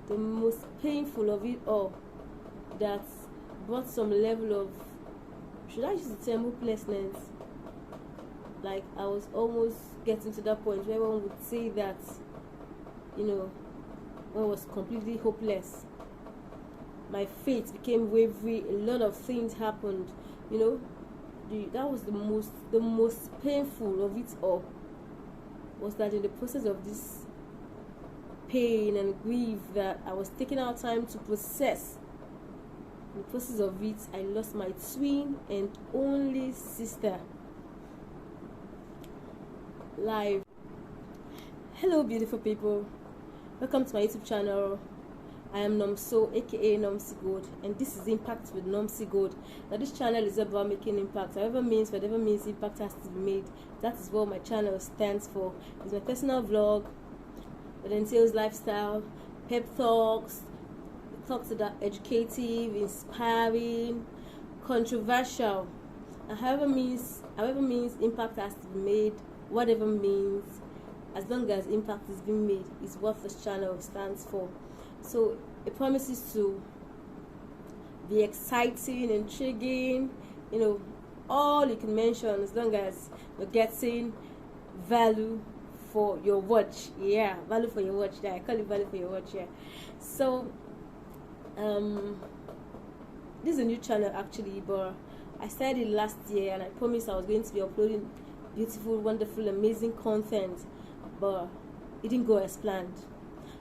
the most painful of it all, that brought some level of, should I use the term hopelessness? Like, I was almost getting to that point where one would say that, one was completely hopeless. My faith became wavery. A lot of things happened. That was the most painful of it all. Was that in the process of this pain and grief that I was taking out time to process, in the process of it, I lost my twin and only sister. Live. Hello, beautiful people. Welcome to my YouTube channel. I am Nomso, aka Nomsi Gold, and this is Impact with Nomsi Gold. Now, this channel is about making impact. Whatever means impact has to be made. That is what my channel stands for. It's my personal vlog that entails lifestyle, pep talks that are educative, inspiring, controversial, and however means impact has to be made. Whatever means, as long as impact is being made, is what this channel stands for. So it promises to be exciting, intriguing, all you can mention, as long as you're getting value for your watch. Yeah, value for your watch. Yeah, I call it value for your watch. Yeah. So this is a new channel actually, but I started it last year, and I promised I was going to be uploading beautiful, wonderful, amazing content, but it didn't go as planned.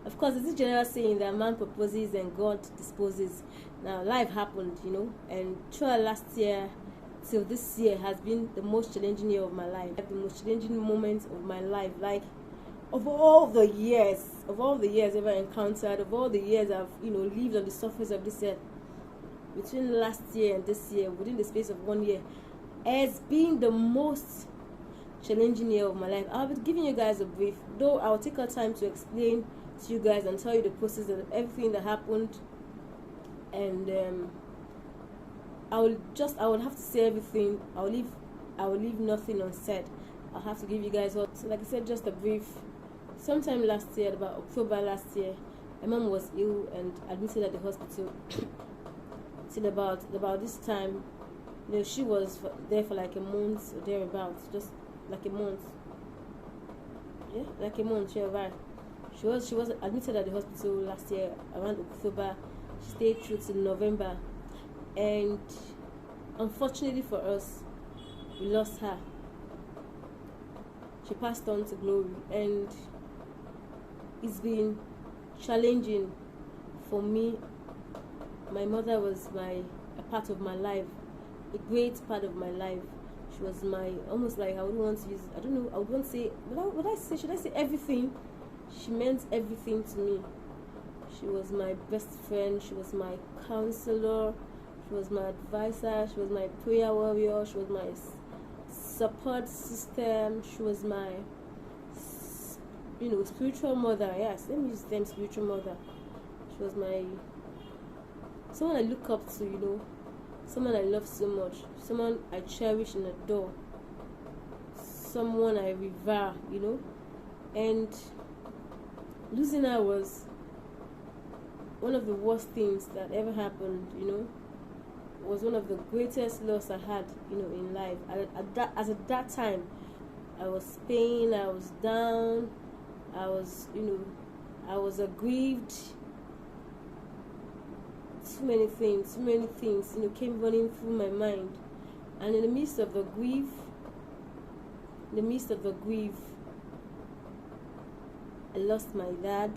Of course, there's this general saying that man proposes and God disposes. Now, life happened, and throughout last year till this year has been the most challenging year of my life, the most challenging moment of my life. Like, of all the years ever encountered, of all the years I've lived on the surface of this earth, between last year and this year, within the space of 1 year, has been the most challenging year of my life. I'll be giving you guys a brief, though I'll take our time to explain to you guys and tell you the process of everything that happened, and I would have to say everything. I will leave nothing unsaid. I'll have to give you guys what. So like I said, just a brief. Sometime last year, about October last year, my mom was ill and admitted at the hospital. Till about this time, she was there for like a month or thereabouts, just like a month. Yeah, like a month. Yeah, right. She was admitted at the hospital last year around October. She stayed through till November, and unfortunately for us, we lost her. She passed on to glory, and it's been challenging for me. My mother was a part of my life, a great part of my life. She was almost like, I would want to use, I don't know, I would want to say, should I say everything? She meant everything to me. She was my best friend. She was my counselor. She was my advisor. She was my prayer warrior. She was my support system. She was my spiritual mother. Yes, let me use the term spiritual mother. She was someone I look up to, someone I love so much, someone I cherish and adore, someone I revere, and losing her was one of the worst things that ever happened. Was one of the greatest loss I had, in life. At that time, I was pained, I was down, I was aggrieved. Too many things, came running through my mind. And in the midst of the grief, I lost my dad.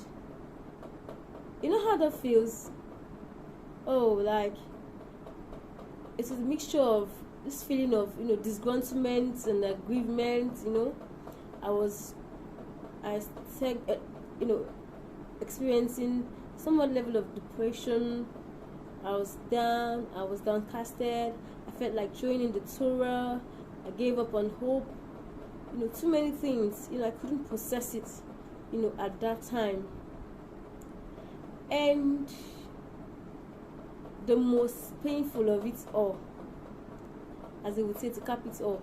You know how that feels? Oh, like, it's a mixture of this feeling of, disgruntlement and aggrievement, I said, experiencing somewhat level of depression. I was down, I was downcasted. I felt like throwing in the Torah. I gave up on hope. Too many things. I couldn't process it, at that time. And the most painful of it all, as they would say, to cap it all,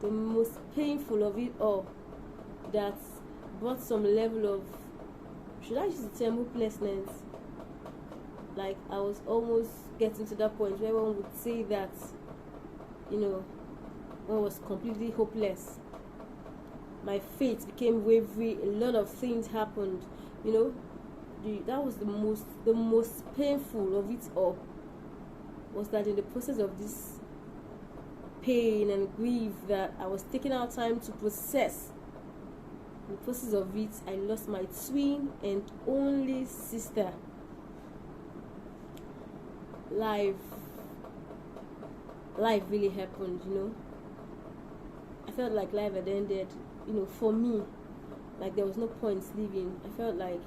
the most painful of it all, that brought some level of, should I use the term hopelessness? Like I was almost getting to that point where one would say that, one was completely hopeless. My faith became wavery. A lot of things happened. That was the most painful of it all. Was that in the process of this pain and grief that I was taking out time to process. In the process of it, I lost my twin and only sister. Life really happened. I felt like life had ended. For me, like there was no point living. I felt like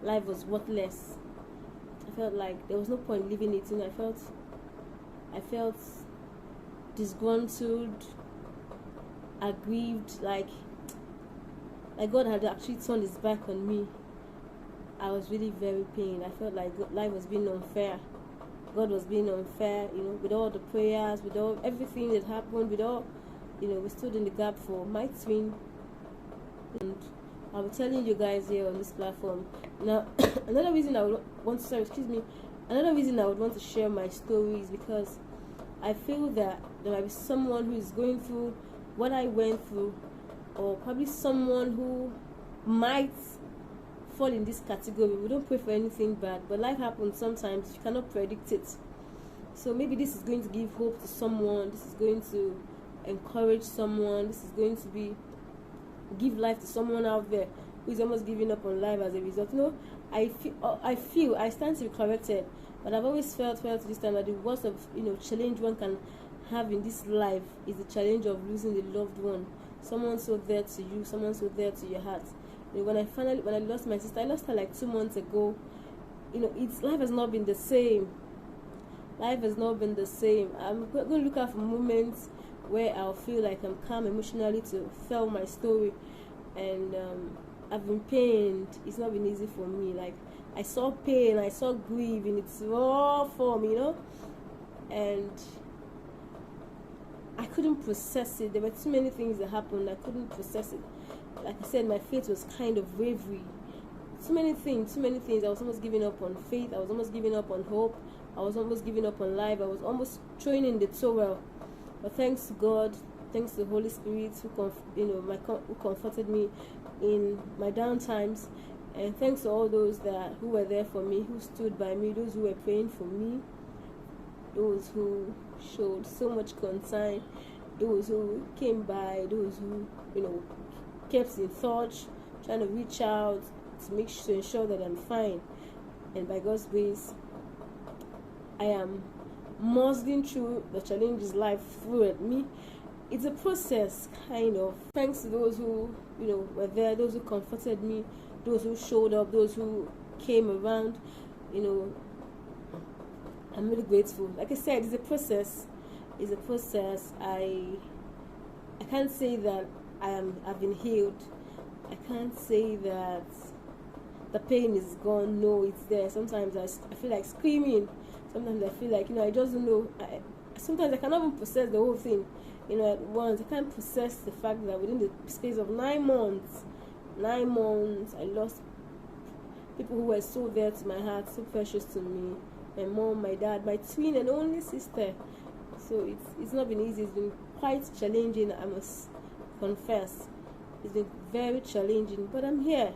life was worthless. I felt like there was no point living it. I felt disgruntled, aggrieved, like God had actually turned his back on me. I was really very pained. I felt like life was being unfair. God was being unfair, with all the prayers, with all everything that happened, with all, we stood in the gap for my twin. And I'll be telling you guys here on this platform. Now, another reason I would want to share my story is because I feel that there might be someone who is going through what I went through, or probably someone who might fall in this category. We don't pray for anything bad, but life happens sometimes. You cannot predict it. So maybe this is going to give hope to someone. This is going to encourage someone. This is going to give life to someone out there who is almost giving up on life as a result. I stand to be corrected, but I've always felt this time that the worst of challenge one can have in this life is the challenge of losing a loved one, someone so there to you, someone so there to your heart. When I lost my sister, I lost her like 2 months ago. Life has not been the same. Life has not been the same. I'm going to look out for moments where I'll feel like I'm calm emotionally to tell my story, and I've been pained. It's not been easy for me. Like I saw pain, I saw grief in its raw form, and I couldn't process it. There were too many things that happened. I couldn't process it. Like I said, my faith was kind of wavery. Too many things. I was almost giving up on faith. I was almost giving up on hope. I was almost giving up on life. I was almost throwing in the towel. But thanks to God, thanks to the Holy Spirit who comforted me in my down times, and thanks to all those who were there for me, who stood by me, those who were praying for me, those who showed so much concern, those who came by, those who kept in touch, trying to reach out to ensure that I'm fine. And by God's grace, I am muscling through the challenges life threw at me. It's a process, kind of. Thanks to those who were there, those who comforted me, those who showed up, those who came around. I'm really grateful. Like I said, it's a process. I can't say that I've been healed. I can't say that the pain is gone. No, it's there. Sometimes I feel like screaming. Sometimes I feel like I just don't know. Sometimes I cannot even process the whole thing at once. I can't process the fact that within the space of 9 months, I lost people who were so there to my heart, so precious to me. My mom, my dad, my twin and only sister. So it's not been easy. It's been quite challenging, I must confess. It's been very challenging, but I'm here.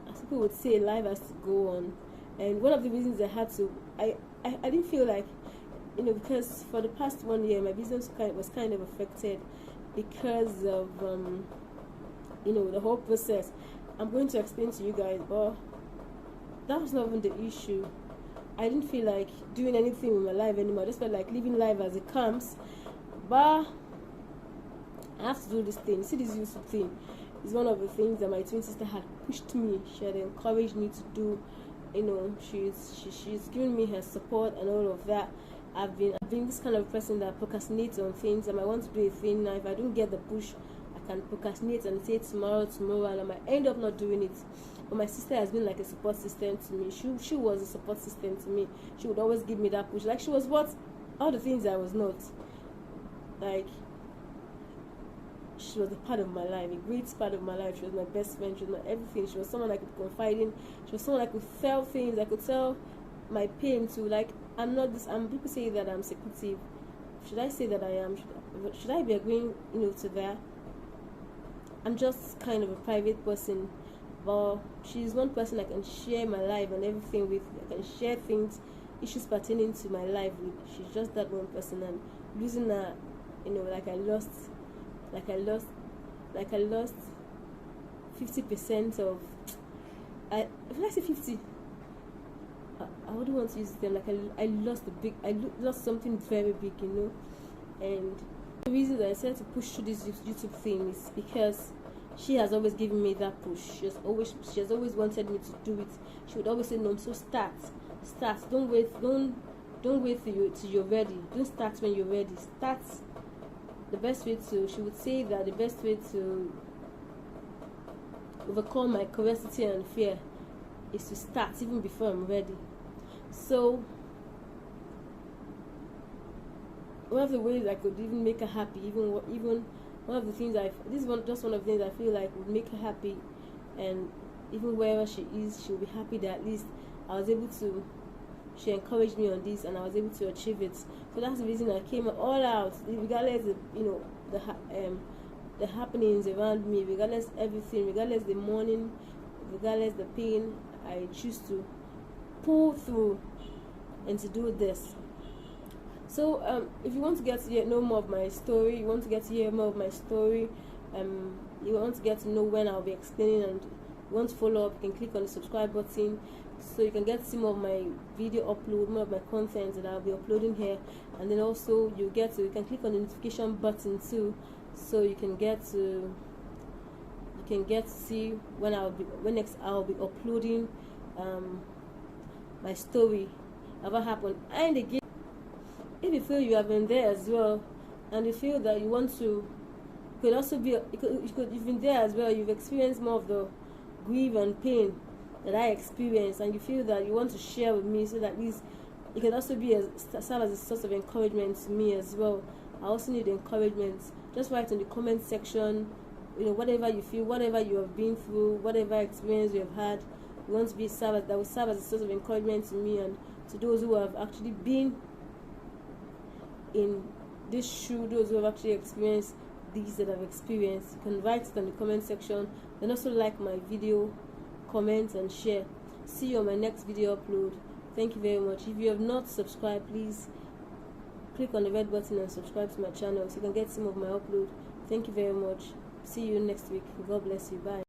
As people would say, life has to go on. And one of the reasons I didn't feel like, because for the past 1 year, my business was kind of affected because of, the whole process. I'm going to explain to you guys, but that was not even the issue. I didn't feel like doing anything with my life anymore. I just felt like living life as it comes. But I have to do this thing. See, this useful thing is one of the things that my twin sister had pushed me. She had encouraged me to do. She's given me her support and all of that. I've been this kind of person that procrastinates on things. I might want to do a thing now. If I don't get the push, I can procrastinate and say tomorrow, and I might end up not doing it. But my sister has been like a support system to me. She was a support system to me. She would always give me that push. Like she was all the things I was not. Like she was a part of my life, a great part of my life. She was my best friend. She was my everything. She was someone I could confide in. She was someone I could tell things. I could tell my pain to, like, I'm not this. People say that I'm secretive. Should I say that I am? Should I be agreeing, to that? I'm just kind of a private person, but she's one person I can share my life and everything with. I can share things, issues pertaining to my life with. She's just that one person, and losing her, like I lost 50% of. If I say 50, I wouldn't want to use them. Like I lost something very big, and the reason that I decided to push through this YouTube thing is because she has always given me that push. She has always wanted me to do it. She would always say, "No, so start. Don't wait till you're ready. Don't start when you're ready. Start." She would say that the best way to overcome my curiosity and fear is to start even before I'm ready. So one of the ways I could even make her happy, even one of the things just one of the things I feel like would make her happy, and even wherever she is, she'll be happy that at least she encouraged me on this and I was able to achieve it. So that's the reason I came all out, regardless of the happenings around me, regardless everything, regardless the mourning, regardless the pain. I choose to pull through and to do this. So if you want to get to know more of my story, you want to get to know when I'll be explaining, and you want to follow up, you can click on the subscribe button so you can get to see more of my video upload, more of my content that I'll be uploading here. And then also you can click on the notification button too, so you can get to see when next I'll be uploading my story, what happened. And again, if you feel you have been there as well, and you feel that you want to, you've been there as well, you've experienced more of the grief and pain that I experienced, and you feel that you want to share with me, so that at least it can also serve as a source of encouragement to me as well. I also need encouragement. Just write in the comment section, whatever you feel, whatever you have been through, whatever experience you have had, you want to that will serve as a source of encouragement to me and to those who have actually been in this shoe, those who have actually experienced these that I've experienced. You can write it in the comment section, and also like my video, comment and share. See you on my next video upload. Thank you very much. If you have not subscribed, please click on the red button and subscribe to my channel so you can get some of my upload. Thank you very much. See you next week. God bless you. Bye.